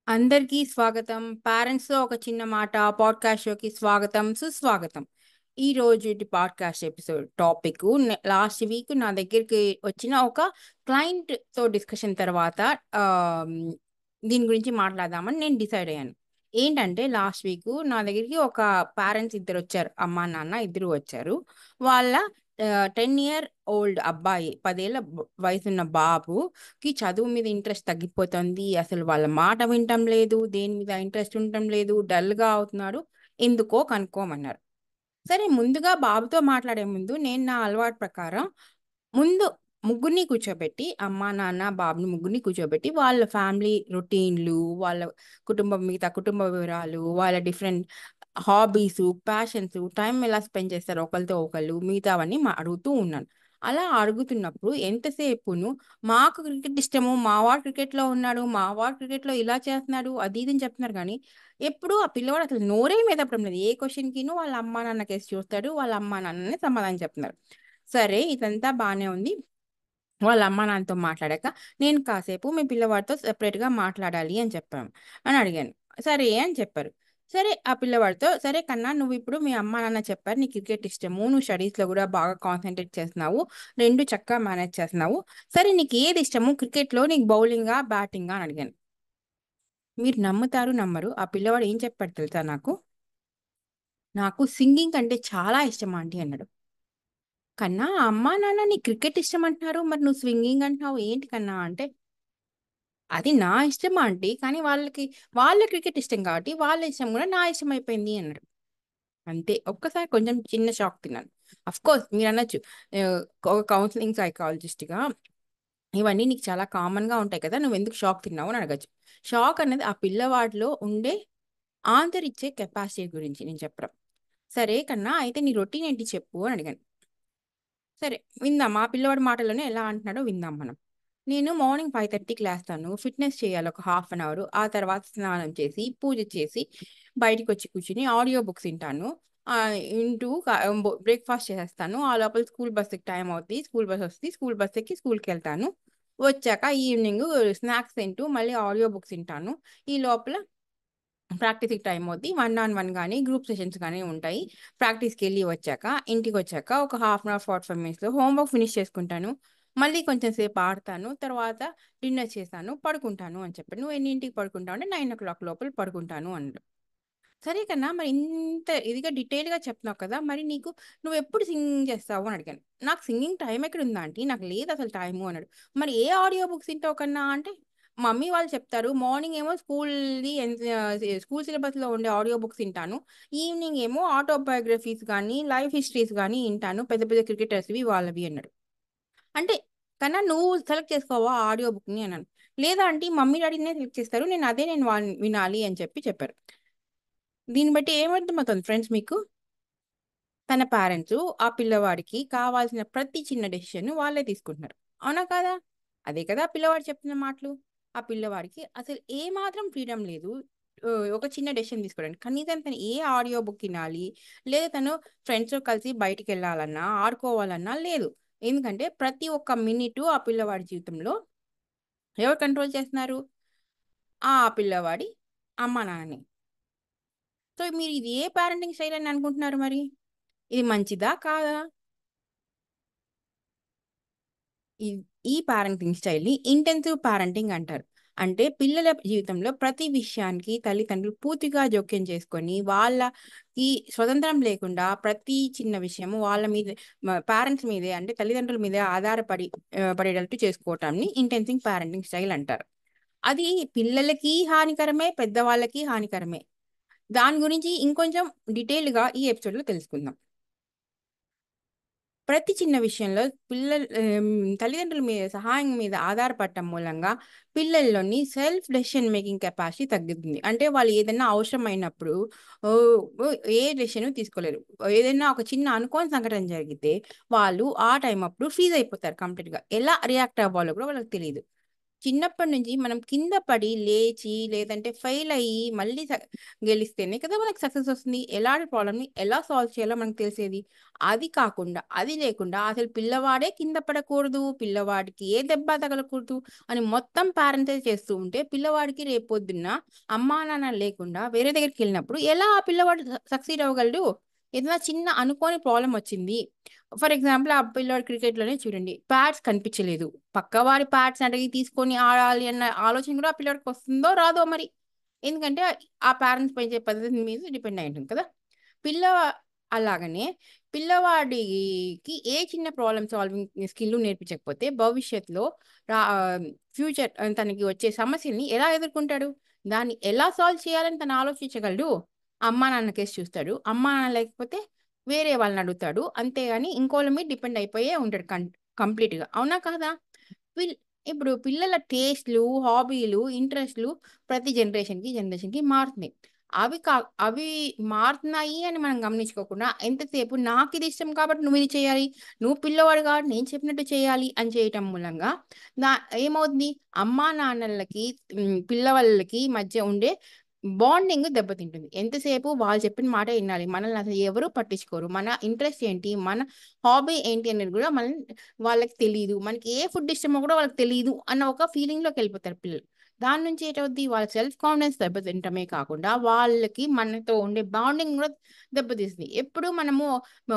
అందరికీ స్వాగతం. పేరెంట్స్‌తో ఒక చిన్న మాట పాడ్కాస్ట్ షోకి స్వాగతం, సుస్వాగతం. ఈ రోజుటి podcast episode topic last week నా దగ్గరికి వచ్చిన ఒక క్లయింట్‌తో డిస్కషన్ తర్వాత ఆహ్, దీని గురించి మాట్లాడదామని నేను డిసైడ్ అయ్యాను. ఏంటంటే లాస్ట్ వీక్ నా దగ్గరికి ఒక పేరెంట్స్ ఇద్దరు వచ్చారు. అమ్మా, నాన్న ఇద్దరు వచ్చారు. వాళ్ళ 10 ఇయర్ ఓల్డ్ అబ్బాయి, 10 ఏళ్ల వయసున్న బాబుకి చదువు మీద ఇంట్రెస్ట్ తగ్గిపోతుంది. అసలు వాళ్ళ మాట వినటం లేదు. దేని మీద ఇంట్రెస్ట్ ఉండటం లేదు. డల్‌గా అవుతున్నాడు. ఎందుకో కనుక్కోమన్నారు. సరే, ముందుగా బాబుతో మాట్లాడే ముందు నేను నా అలవాటు ప్రకారం ముందు ముగ్గురిని కూర్చోబెట్టి, అమ్మ, నాన్న, బాబుని ముగ్గురిని కూర్చోబెట్టి వాళ్ళ ఫ్యామిలీ రొటీన్‌లు, వాళ్ళ మిగతా కుటుంబ వివరాలు, వాళ్ళ డిఫరెంట్ హాబీసు, ప్యాషన్స్, టైం ఎలా స్పెండ్ చేస్తారు ఒకళ్ళతో ఒకళ్ళు, మిగతావన్నీ అడుగుతూ ఉన్నాను. అలా అడుగుతున్నప్పుడు ఎంతసేపును మాకు క్రికెట్ ఇష్టము, మా వాడు క్రికెట్‌లో ఉన్నాడు, మా వాడు క్రికెట్‌లో ఇలా చేస్తున్నాడు, అది ఇది అని చెప్తున్నారు గానీ, ఎప్పుడు ఆ పిల్లవాడు అసలు నోరే మెదపడం లేదు. ఏ క్వెషన్‌కిను వాళ్ళ అమ్మా, నాన్న కేసి చూస్తాడు. వాళ్ళ అమ్మా, నాన్ననే సమాధానం చెప్తున్నారు. సరే, ఇదంతా బానే ఉంది. వాళ్ళ అమ్మా, నాన్నతో మాట్లాడాక, నేను కాసేపు మీ పిల్లవాడితో సెపరేట్‌గా మాట్లాడాలి అని అడిగాను. సరే అని చెప్పారు. సరే, ఆ పిల్లవాడితో, "సరే కన్నా, నువ్విప్పుడు మీ అమ్మా, నాన్న చెప్పారు నీకు క్రికెట్ ఇష్టము. నువ్వు స్టడీస్‌లో గూడా బాగా కాన్సంట్రేట్ చేస్తున్నావు. 2 చక్కగా మేనేజ్ చేస్తున్నావు. సరే, నీకేది ఇష్టము క్రికెట్‌లో? నీకు బౌలింగా? బ్యాటింగా?" అని అడిగాను. మీరు నమ్ముతారు, నమ్మరు. ఆ పిల్లవాడు ఏం చెప్పాడు తెలుసా నాకు? "నాకు సింగింగ్ అంటే చాలా ఇష్టం ఆంటీ" అన్నాడు. "కన్నా, అమ్మా, నాన్న నీకు క్రికెట్ ఇష్టం అంటున్నారు. మరి నువ్వు స్వింగింగ్ అంటున్నావు ఏంటి కన్నా" అంటే, అది నా ఇష్టం ఆంటీ. కానీ వాళ్ళ క్రికెట్ ఇష్టం కాబట్టి, వాళ్ళ ఇష్టం గూడా నా ఇష్టం అయిపోయింది అన్నాడు. అంతే. ఒక్కసారి కొంచెం చిన్న షాక్ తిన్నాను. అఫ్‌కోర్స్ మీరనొచ్చు, ఆహ్, ఒక కౌన్సెలింగ్ సైకాలజిస్ట్‌గా ఇవన్నీ నీకు చాలా కామన్‌గా ఉంటాయి కదా! నువ్వెందుకు షాక్ తిన్నావు అని అడగొచ్చు. షాక్ అనేది ఆ పిల్లవాడిలో ఉండే ఆన్సర్ ఇచ్చే కెపాసిటీ గురించి నేను చెప్పడం. సరే కన్నా, అయితే నీ రొటీన్ ఏంటి చెప్పు అని అడిగాను. సరే, విందాం. ఆ పిల్లవాడి మాటల్లోనే ఎలా అంటున్నాడో విందాం మనం. నేను మార్నింగ్ 5:30కి లేస్తాను. ఫిట్‌నెస్ చేయాలి ఒక హాఫ్ అన్ అవర్. ఆ తర్వాత స్నానం చేసి, పూజ చేసి, బయటికొచ్చి కూర్చొని ఆడియో బుక్స్ వింటాను. వింటూ బ్రేక్‌ఫాస్ట్ చేసేస్తాను. ఆ లోపల స్కూల్ బస్‌కి టైం అవుద్ది. స్కూల్ బస్ వస్తది. స్కూల్ బస్ ఎక్కి స్కూల్‌కెళ్తాను. వచ్చాక ఈవినింగు స్నాక్స్ తింటూ మళ్ళీ ఆడియో బుక్స్ వింటాను. ఈ లోపల ప్రాక్టీస్‌కి టైం అవుద్ది. 1 ఆన్ 1 గాని, గ్రూప్ సెషన్స్ గాని ఉంటాయి. ప్రాక్టీస్‌కెళ్ళి వచ్చాక, ఇంటికొచ్చాక ఒక హాఫ్ అన్ అవర్, 45 మినిట్స్‌లో హోంవర్క్ ఫినిష్ చేసుకుంటాను. మళ్ళీ కొంచెం సేపు ఆడతాను. తర్వాత డిన్నర్ చేశాను, పడుకుంటాను అని చెప్పాడు. "నువ్వు ఎన్నింటికి పడుకుంటావు?" అంటే 9:00 లోపల పడుకుంటాను అన్నాడు. సరే కన్నా, మరి ఇంత ఇదిగా డీటెయిల్‌గా చెప్తున్నావు కదా! మరి నువ్వెప్పుడు సింగింగ్ చేస్తావు అని అడిగాను. నాకు సింగింగ్ టైమ్ ఎక్కడుంది ఆంటీ? నాకు లేదసలు టైము అన్నాడు. మరి ఏ ఆడియో బుక్స్ వింటావు కన్నా అంటే, మమ్మీ వాళ్ళు చెప్తారు. మార్నింగ్ ఏమో స్కూల్ సిలబస్‌లో ఉండే ఆడియో బుక్స్ వింటాను. ఈవినింగ్ ఏమో ఆటోబయోగ్రఫీస్ గానీ, లైఫ్ హిస్టరీస్ గానీ వింటాను. పెద్ద పెద్ద క్రికెటర్స్‌వి వాళ్ళవి అన్నాడు. అంటే, కన్నా నువ్వు సెలెక్ట్ చేసుకోవా ఆ ఆడియో బుక్‌ని అన్నాను. లేదా ఆంటీ, మమ్మీ డ్యాడీనే సెలెక్ట్ చేస్తారు. నేను వినాలి అని చెప్పారు. దీన్ని బట్టి ఏమర్థమవుతుంది ఫ్రెండ్స్ మీకు? తన పేరెంట్సు ఆ పిల్లవాడికి కావాల్సిన ప్రతి చిన్న డెసిషన్ వాళ్ళే తీసుకుంటున్నారు. అవునా కాదా? అదే కదా ఆ పిల్లవాడు చెప్తున్న మాటలు. ఆ పిల్లవాడికి అసలు ఏమాత్రం ఫ్రీడమ్ లేదు. ఒక చిన్న డెసిషన్ తీసుకోవడానికి. కనీసం తను ఏ ఆడియో బుక్ ఇనాలి, లేదా తను ఫ్రెండ్స్‌తో కలిసి బయటికెళ్ళాలన్నా, ఆడుకోవాలన్నా లేదు. ఎందుకంటే ప్రతి ఒక్క మినిటు ఆ పిల్లవాడి జీవితంలో ఎవరు కంట్రోల్ చేస్తున్నారు? ఆ పిల్లవాడి అమ్మా, నాన్ననే. సో, మీరు ఇది ఏ పేరెంటింగ్ స్టైల్ అని అనుకుంటున్నారు మరి? ఇది మంచిదా? కాదా? ఈ ఈ పారెంటింగ్ స్టైల్‌ని ఇంటెన్సివ్ పారెంటింగ్ అంటారు. అంటే పిల్లల జీవితంలో ప్రతి విషయానికి తల్లిదండ్రులు పూర్తిగా జోక్యం చేసుకొని, వాళ్ళకి స్వతంత్రం లేకుండా ప్రతి చిన్న విషయము వాళ్ళ మీదే, పేరెంట్స్ మీదే, అంటే తల్లిదండ్రుల మీదే పడేటట్టు చేసుకోవటాన్ని ఇంటెన్సివ్ పారెంటింగ్ స్టైల్ అంటారు. అది పిల్లలకి హానికరమే, పెద్దవాళ్ళకి హానికరమే. దాని గురించి ఇంకొంచెం డీటెయిల్డ్‌గా ఈ ఎపిసోడ్‌లో తెలుసుకుందాం. ప్రతి చిన్న విషయంలో తల్లిదండ్రుల సహాయం మీద ఆధారపడటం మూలంగా పిల్లల్లోని సెల్ఫ్ డెసిషన్ మేకింగ్ కెపాసిటీ తగ్గుతుంది. అంటే వాళ్ళు ఏదైనా అవసరమైనప్పుడు ఓహ్! ఏ డెసిషన్ తీసుకోలేరు. ఏదైనా ఒక చిన్న అనుకోని సంఘటన జరిగితే వాళ్ళు ఆ టైం అప్పుడు ఫ్రీజ్ అయిపోతారు కంప్లీట్‌గా. ఎలా రియాక్ట్ అవ్వాలో కూడా వాళ్ళకి తెలీదు. చిన్నప్పటి నుంచి మనం కింద పడి లేచి లేదంటే ఫెయిల్ అయ్యి మళ్ళీ గెలిస్తేనే కదా మనకు సక్సెస్ వస్తుంది. ఎలాంటి ప్రాబ్లమ్ని ఎలా సాల్వ్ చేయాలో మనకు తెలిసేది. అది కాకుండా అది లేకుండా అసలు పిల్లవాడే కింద పడకూడదు, పిల్లవాడికి ఏ దెబ్బ తగలకూడదు అని మొత్తం పేరెంట్సే చేస్తూ ఉంటే పిల్లవాడికి రేపొద్దున్న అమ్మా నాన్న లేకుండా వేరే దగ్గరికి వెళ్ళినప్పుడు ఎలా ఆ పిల్లవాడు సక్సీడ్ అవ్వగలడు? ఏదైనా చిన్న అనుకోని ప్రాబ్లం వచ్చింది, ఫర్ ఎగ్జాంపుల్ ఆ పిల్లోడు క్రికెట్లోనే చూడండి, ప్యాడ్స్ కనిపించలేదు, పక్కవాడి ప్యాడ్స్ అడిగి తీసుకొని ఆడాలి అన్న ఆలోచన కూడా ఆ పిల్లోడికి వస్తుందో రాదో మరి. ఎందుకంటే ఆ పేరెంట్స్ పెంచే పద్ధతి మీద డిపెండ్ అయి ఉంటుంది కదా. పిల్ల అలాగనే పిల్లవాడికి ఏ చిన్న ప్రాబ్లమ్ సాల్వింగ్ స్కిల్ నేర్పించకపోతే భవిష్యత్తులో రా ఫ్యూచర్ తనకి వచ్చే సమస్యల్ని ఎలా ఎదుర్కొంటాడు, దాన్ని ఎలా సాల్వ్ చేయాలని తను ఆలోచించగలడు. అమ్మా నాన్న కేసు చూస్తాడు, అమ్మా నాన్న లేకపోతే వేరే వాళ్ళని అడుగుతాడు, అంతేగాని ఇంకోళ్ళ మీద డిపెండ్ అయిపోయే ఉంటాడు కంప్లీట్గా. అవునా కాదా? పిల్ ఇప్పుడు పిల్లల టేస్ట్లు, హాబీలు, ఇంట్రెస్ట్లు ప్రతి జనరేషన్కి మారుతున్నాయి. అవి మారుతున్నాయి అని మనం గమనించుకోకుండా ఎంతసేపు నాకు ఇది ఇష్టం కాబట్టి నువ్వు ఇది చేయాలి, నువ్వు పిల్లవాడు కాబట్టి నేను చెప్పినట్టు చేయాలి అని చేయటం మూలంగా నా ఏమవుతుంది, అమ్మా నాన్నలకి పిల్లవాళ్ళకి మధ్య ఉండే బాండింగ్ దెబ్బతింటుంది. ఎంతసేపు వాళ్ళు చెప్పిన మాట వినాలి, మనల్ని అసలు ఎవరు పట్టించుకోరు, మన ఇంట్రెస్ట్ ఏంటి, మన హాబీ ఏంటి అనేది కూడా వాళ్ళకి తెలియదు, మనకి ఏ ఫుడ్ ఇష్టమో కూడా వాళ్ళకి తెలియదు అన్న ఒక ఫీలింగ్లోకి వెళ్ళిపోతారు పిల్లలు. దాని నుంచి ఏంటవుద్ది, వాళ్ళ సెల్ఫ్ కాన్ఫిడెన్స్ దెబ్బతింటమే కాకుండా వాళ్ళకి మనతో ఉండే బాండింగ్ కూడా దెబ్బతీస్తుంది. ఎప్పుడు మనము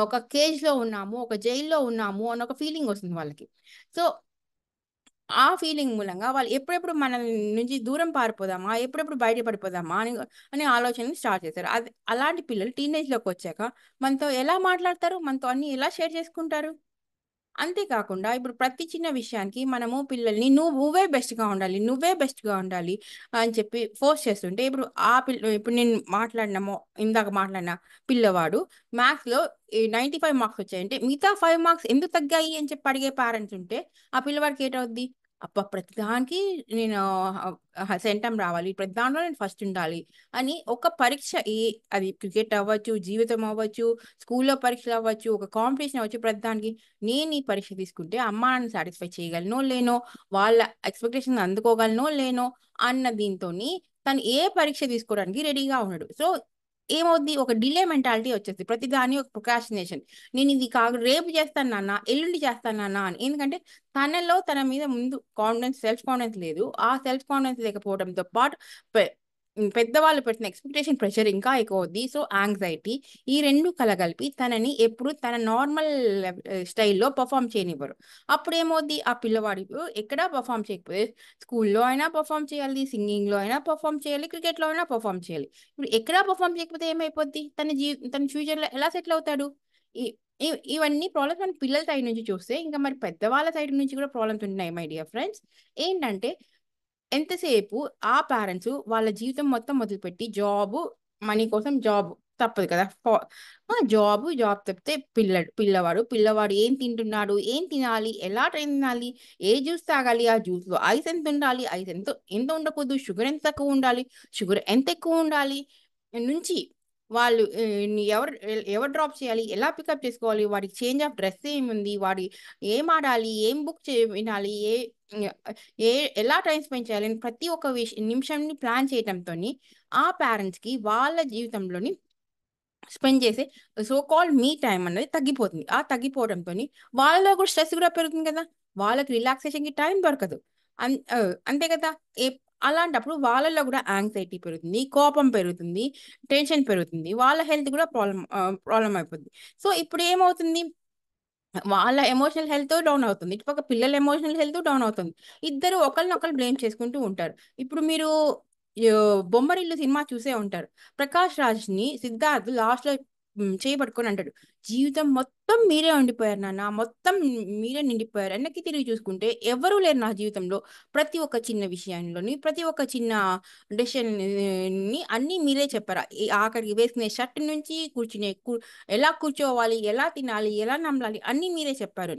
ఒక కేజ్లో ఉన్నాము, ఒక జైల్లో ఉన్నాము అన్న ఒక ఫీలింగ్ వస్తుంది వాళ్ళకి. సో ఆ ఫీలింగ్ మూలంగా వాళ్ళు ఎప్పుడెప్పుడు మన నుంచి దూరం పారిపోదామా, ఎప్పుడెప్పుడు బయట పడిపోదామా అనే ఆలోచనలు స్టార్ట్ చేశారు. అది అలాంటి పిల్లలు టీనేజ్లోకి వచ్చాక మనతో ఎలా మాట్లాడతారు, మనతో అన్ని ఎలా షేర్ చేసుకుంటారు? అంతేకాకుండా ఇప్పుడు ప్రతి చిన్న విషయానికి మనము పిల్లల్ని నువ్వే బెస్ట్‌గా ఉండాలి, నువ్వే బెస్ట్‌గా ఉండాలి అని చెప్పి ఫోర్స్ చేస్తుంటే, ఇప్పుడు నేను ఇందాక మాట్లాడిన పిల్లవాడు మ్యాథ్స్‌లో 95 మార్క్స్ వచ్చాయంటే మిగతా 5 మార్క్స్ ఎందుకు తగ్గాయి అని చెప్పి అడిగే పేరెంట్స్ ఉంటే, ఆ పిల్లవాడికి ఏటవుద్ది? అబ్బా! ప్రతిదానికి నేను సెంటమ్ రావాలి, ప్రతి దాంట్లో నేను ఫస్ట్ ఉండాలి అని ఒక పరీక్ష, అది క్రికెట్ అవ్వచ్చు, జీవితం అవ్వచ్చు, స్కూల్‌లో పరీక్షలు అవ్వచ్చు, ఒక కాంపిటీషన్ అవ్వచ్చు, ప్రతిదానికి నేను ఈ పరీక్ష తీసుకుంటే అమ్మా నాన్నని సాటిస్ఫై చేయగలనో లేనో, వాళ్ళ ఎక్స్పెక్టేషన్ అందుకోగలనో లేనో అన్న దీంతోని తను ఏ పరీక్ష తీసుకోవడానికి రెడీగా ఉన్నాడు. సో ఏమవుద్ది, ఒక డిలే మెంటాలిటీ వచ్చేసి ప్రతిదాని ఒక ప్రొక్రాస్టినేషన్. నేను ఇది కాదు రేపు చేస్తాను నాన్న, ఎల్లుండి చేస్తాను నాన్న అని. ఎందుకంటే తన మీద ముందు సెల్ఫ్ కాన్ఫిడెన్స్ లేదు. ఆ సెల్ఫ్ కాన్ఫిడెన్స్ లేకపోవడంతో పాటు పెద్దవాళ్ళు పెట్టిన ఎక్స్పెక్టేషన్ ప్రెషర్ ఇంకా ఎక్కువ అవుద్ది. సో యాంగ్జైటీ, ఈ రెండు కలగలిపి తనని ఎప్పుడు తన నార్మల్ స్టైల్లో పర్ఫామ్ చేయనివ్వరు. అప్పుడు ఏమవుద్ది, ఆ పిల్లవాడి ఎక్కడా పర్ఫామ్ చేయకపోతే స్కూల్లో అయినా పర్ఫామ్ చేయాలి, సింగింగ్లో అయినా పర్ఫామ్ చేయాలి, క్రికెట్లో అయినా పర్ఫామ్ చేయాలి. ఇప్పుడు ఎక్కడా పర్ఫామ్ చేయకపోతే ఏమైపోద్ది, తన ఫ్యూచర్లో ఎలా సెటిల్ అవుతాడు? ఈ ఇవన్నీ ప్రాబ్లమ్స్ మన పిల్లల సైడ్ నుంచి చూస్తే, ఇంకా మరి పెద్దవాళ్ళ సైడ్ నుంచి కూడా ప్రాబ్లమ్స్ ఉన్నాయి మై డియర్ ఫ్రెండ్స్. ఏంటంటే ఎంతసేపు ఆ పేరెంట్స్ వాళ్ళ జీవితం మొత్తం మొదలుపెట్టి మనీ కోసం తప్పదు కదా. జాబ్ తప్పితే పిల్లవాడు ఏం తింటున్నాడు, ఏం తినాలి, ఎలా తినాలి, ఏ జ్యూస్ తాగాలి, ఆ జ్యూస్లో ఐస్ ఎంత ఉండాలి, ఐస్ ఎంత ఉండకూడదు, షుగర్ ఎంత తక్కువ ఉండాలి, షుగర్ ఎంత ఎక్కువ ఉండాలి నుంచి వాళ్ళు ఎవరు డ్రాప్ చేయాలి, ఎలా పికప్ చేసుకోవాలి, వాడికి చేంజ్ ఆఫ్ డ్రెస్ ఏముంది, ఏం ఆడాలి, ఏం వినాలి, ఏ ఎలా టైం స్పెండ్ చేయాలి అని ప్రతి ఒక్క నిమిషంని ప్లాన్ చేయడంతో ఆ పేరెంట్స్కి వాళ్ళ జీవితంలోని స్పెండ్ చేసే సో కాల్డ్ మీ టైం అనేది తగ్గిపోతుంది. ఆ తగ్గిపోవడంతో వాళ్ళలో కూడా స్ట్రెస్ కూడా పెరుగుతుంది కదా, వాళ్ళకి రిలాక్సేషన్కి టైం దొరకదు. అంతే కదా. ఏ అలాంటప్పుడు వాళ్ళలో కూడా యాంగ్జైటీ పెరుగుతుంది, కోపం పెరుగుతుంది, టెన్షన్ పెరుగుతుంది, వాళ్ళ హెల్త్ కూడా ప్రాబ్లం అయిపోతుంది. సో ఇప్పుడు ఏమవుతుంది, వాళ్ళ ఎమోషనల్ హెల్త్ డౌన్ అవుతుంది, ఇటుపక్క పిల్లల ఎమోషనల్ హెల్త్ డౌన్ అవుతుంది. ఇద్దరు ఒకరినొకరు బ్లేమ్ చేసుకుంటూ ఉంటారు. ఇప్పుడు మీరు బొమ్మరిల్లు సినిమా చూసే ఉంటారు. ప్రకాష్ రాజ్ని సిద్ధార్థ్ లాస్ట్లో చేయబట్టుకొని అంటాడు, జీవితం మొత్తం మీరే ఉండిపోయారు నాన్న, మొత్తం మీరే నిండిపోయారు, వెనక్కి తిరిగి చూసుకుంటే ఎవరూ లేరు నా జీవితంలో, ప్రతి ఒక్క చిన్న విషయంలోని ప్రతి ఒక్క చిన్న డెసిషన్ ని అన్నీ మీరే చెప్పారు, ఆఖరికి వేసుకునే షర్ట్ నుంచి ఎలా కూర్చోవాలి, ఎలా తినాలి, ఎలా నమలాలి అన్నీ మీరే చెప్పారు.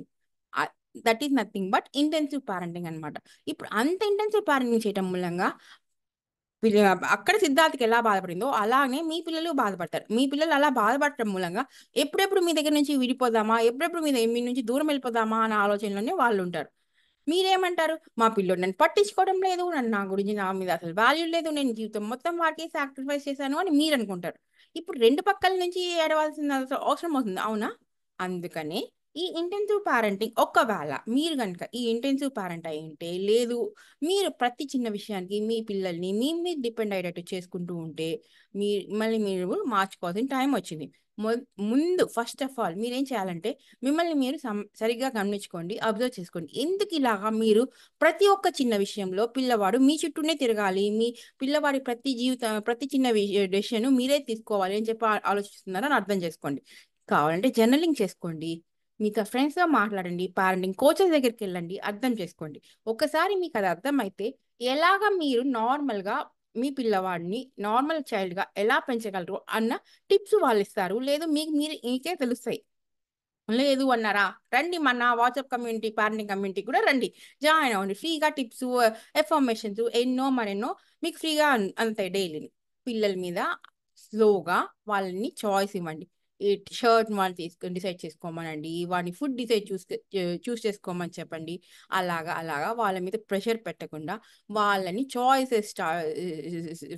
That is nothing but intensive parenting అనమాట. ఇప్పుడు అంత ఇంటెన్సివ్ పేరెంటింగ్ చేయటం మూలంగా అక్కడ సిద్ధార్థకి ఎలా బాధపడిందో అలానే మీ పిల్లలు బాధపడతారు. మీ పిల్లలు అలా బాధపడటం మూలంగా ఎప్పుడెప్పుడు మీ దగ్గర నుంచి విడిపోదామా, ఎప్పుడెప్పుడు మీ నుంచి దూరం వెళ్ళిపోదామా అన్న ఆలోచనలోనే వాళ్ళు ఉంటారు. మీరేమంటారు? మా పిల్లోడు నన్ను పట్టించుకోవడం లేదు. నా గురించి నా మీద అసలు వాల్యూ లేదు. నేను జీవితం మొత్తం వాడికి సాక్రిఫైస్ చేశాను అని మీరనుకుంటారు. ఇప్పుడు 2 పక్కల నుంచి ఏడవాల్సిన అవసరం అవుతుంది. అవునా? అందుకనే ఈ ఇంటెన్సివ్ పేరెంటింగ్ ఒకవేళ మీరు గనుక ఈ ఇంటెన్సివ్ పేరెంట్ అయ్యుంటే, లేదు మీరు ప్రతి చిన్న విషయానికి మీ పిల్లల్ని మీ మీద డిపెండ్ అయ్యేటట్టు చేసుకుంటూ ఉంటే, మిమ్మల్ని మీరు మార్చుకోవాల్సిన టైం వచ్చింది. మొ ముందు ఫస్ట్ ఆఫ్ ఆల్ మీరేం చేయాలంటే, మిమ్మల్ని మీరు సరిగ్గా గమనించుకోండి. అబ్జర్వ్ చేసుకోండి. ఎందుకు ఇలాగా మీరు ప్రతి ఒక్క చిన్న విషయంలో పిల్లవాడు మీ చుట్టూనే తిరగాలి. మీ పిల్లవాడి ప్రతి చిన్న డెసిషన్ మీరే తీసుకోవాలి అని చెప్పి ఆలోచిస్తున్నారని అర్థం చేసుకోండి. కావాలంటే జర్నలింగ్ చేసుకోండి. మీతో ఫ్రెండ్స్‌తో మాట్లాడండి. పేరెంటింగ్ కోచెస్ దగ్గరికెళ్ళండి. అర్థం చేసుకోండి. ఒక్కసారి మీకది అర్థమైతే ఎలాగా మీరు నార్మల్‌గా మీ పిల్లవాడిని నార్మల్ చైల్డ్‌గా ఎలా పెంచగలరు అన్న టిప్స్ వాళ్ళిస్తారు. లేదు మీకే తెలుస్తాయి. లేదు అన్నారా? రండి మన వాట్సాప్ కమ్యూనిటీ, పేరెంటింగ్ కమ్యూనిటీ కూడా రండి. జాయిన్ అవ్వండి. ఫ్రీగా టిప్సు, ఇన్ఫర్మేషన్స్ ఎన్నో మరెన్నో మీకు ఫ్రీగా అందుతాయి డైలీ. పిల్లల మీద స్లోగా వాళ్ళని చాయిస్ ఇవ్వండి. ఈ షర్ట్ వాళ్ళు డిసైడ్ చేసుకోమనండి. వాడిని ఫుడ్ చూస్ చేసుకోమని చెప్పండి. అలాగా వాళ్ళ మీద ప్రెషర్ పెట్టకుండా వాళ్ళని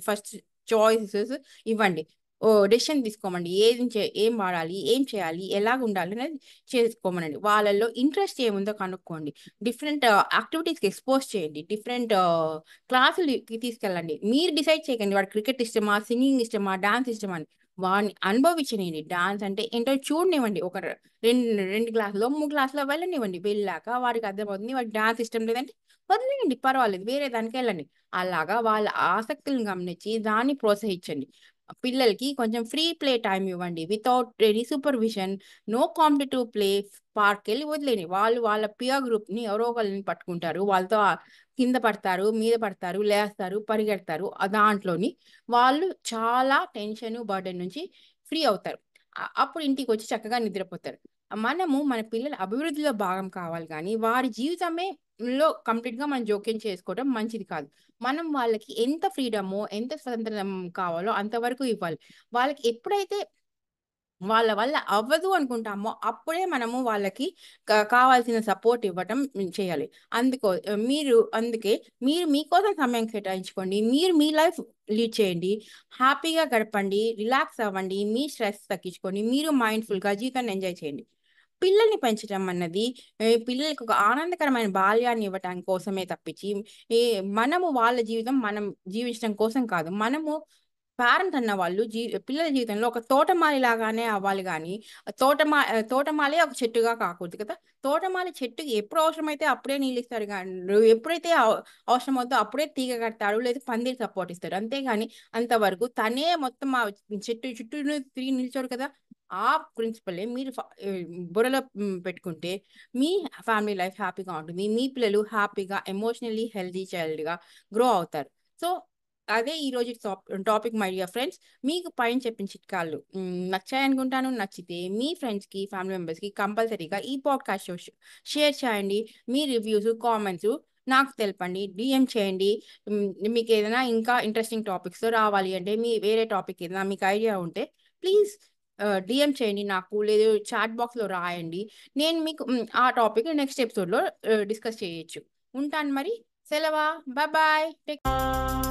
ఫస్ట్ చాయిసెస్ ఇవ్వండి. డెసిషన్ తీసుకోమండి. ఏం వాడాలి? ఏం చేయాలి? ఎలాగుండాలి? అనేది చేసుకోమనండి. వాళ్ళలో ఇంట్రెస్ట్ ఏముందో కనుక్కోండి. డిఫరెంట్ యాక్టివిటీస్‌కి ఎక్స్‌పోజ్ చేయండి. డిఫరెంట్ క్లాసులకి తీసుకెళ్ళండి. మీరు డిసైడ్ చేయకండి. వాడికి క్రికెట్ ఇష్టమా? సింగింగ్ ఇష్టమా? డాన్స్ ఇష్టమా అని. వాడిని అనుభవించనియండి. డాన్స్ అంటే ఏంటో చూడనివ్వండి. ఒక 2 క్లాసులో, 3 క్లాసులో వెళ్ళనివ్వండి. వెళ్ళాక వాడికి అర్థమవుతుంది. వాడికి డాన్స్ ఇష్టం లేదంటే వదిలేయండి. పర్వాలేదు. వేరే దానికెళ్ళండి. అలాగా వాళ్ళ ఆసక్తులను గమనించి దాన్ని ప్రోత్సహించండి. పిల్లలకి కొంచెం ఫ్రీ ప్లే టైమ్ ఇవ్వండి. Without any supervision. No competitive play. పార్క్‌కెళ్ళి వదిలేయండి. వాళ్ళు వాళ్ళ పియర్ గ్రూప్‌ని ఎవరో ఒకళ్ళని పట్టుకుంటారు. వాళ్ళతో కింద పడతారు, మీద పడతారు, లేస్తారు, పరిగెడతారు. దాంట్లోని వాళ్ళు చాలా టెన్షన్, బర్డెన్ నుంచి ఫ్రీ అవుతారు. అప్పుడు ఇంటికొచ్చి చక్కగా నిద్రపోతారు. మనము మన పిల్లల అభివృద్ధిలో భాగం కావాలి గానీ, వారి కంప్లీట్‌గా మనం జోక్యం చేసుకోవడం మంచిది కాదు. మనం వాళ్ళకి ఎంత ఫ్రీడమో, ఎంత స్వతంత్రం కావాలో అంతవరకు ఇవ్వాలి. వాళ్ళకి ఎప్పుడైతే వాళ్ళ వల్ల అవ్వదు అనుకుంటామో, అప్పుడే మనము వాళ్ళకి కావాల్సిన సపోర్ట్ ఇవ్వటం చేయాలి. అందుకే మీరు మీకోసం సమయం కేటాయించుకోండి. మీరు మీ లైఫ్ లీడ్ చేయండి. హ్యాపీగా గడపండి. రిలాక్స్ అవ్వండి. మీ స్ట్రెస్ తగ్గించుకోండి. మీరు మైండ్‌ఫుల్‌గా జీవితాన్ని ఎంజాయ్ చేయండి. పిల్లల్ని పెంచడం అన్నది పిల్లలకి ఒక ఆనందకరమైన బాల్యాన్ని ఇవ్వటం కోసమే తప్పించి, ఏ మనము వాళ్ళ జీవితం మనం జీవించడం కోసం కాదు. మనము పేరెంట్ అన్నవాళ్ళు పిల్లల జీవితంలో ఒక తోటమాలి లాగానే అవ్వాలి గానీ, తోటమాలే ఒక చెట్టుగా కాకూడదు కదా! తోటమాలి చెట్టుకి ఎప్పుడు అవసరమైతే అప్పుడే నీళ్ళిస్తాడు ఎప్పుడైతే అవసరమవుద్దో అప్పుడే తీగ కడతాడు. లేదా పందిరి సపోర్ట్ ఇస్తాడు. అంతేగాని అంతవరకు తనే మొత్తం ఆ చెట్టు చుట్టూను తిరిగి నిల్చోడు కదా! ఆ ప్రిన్సిపలే మీరు బుర్రలో పెట్టుకుంటే మీ ఫ్యామిలీ లైఫ్ హ్యాపీగా ఉంటుంది. మీ పిల్లలు హ్యాపీగా, ఎమోషనల్లీ హెల్తీ చైల్డ్‌గా గ్రో అవుతారు. సో, అదే ఈరోజు టాపిక్ మై డియర్ ఫ్రెండ్స్. మీకు పైన చెప్పిన చిట్కాలు నచ్చాయనుకుంటాను. నచ్చితే మీ ఫ్రెండ్స్‌కి, ఫ్యామిలీ మెంబర్స్‌కి కంపల్సరీగా ఈ పాడ్‌కాస్ట్ షేర్ చేయండి. మీ రివ్యూస్, కామెంట్స్ నాకు తెలపండి. డీఎం చేయండి. మీకేదైనా ఇంకా ఇంట్రెస్టింగ్ టాపిక్స్‌తో రావాలి అంటే, వేరే టాపిక్ ఏదైనా మీకు ఐడియా ఉంటే ప్లీజ్ డీఎం చేయండి నాకు. లేదు చాట్ బాక్స్‌లో రాయండి. నేను మీకు ఆ టాపిక్ నెక్స్ట్ ఎపిసోడ్‌లో డిస్కస్ చేయొచ్చు. ఉంటాను మరి. సెలవా. Bye bye.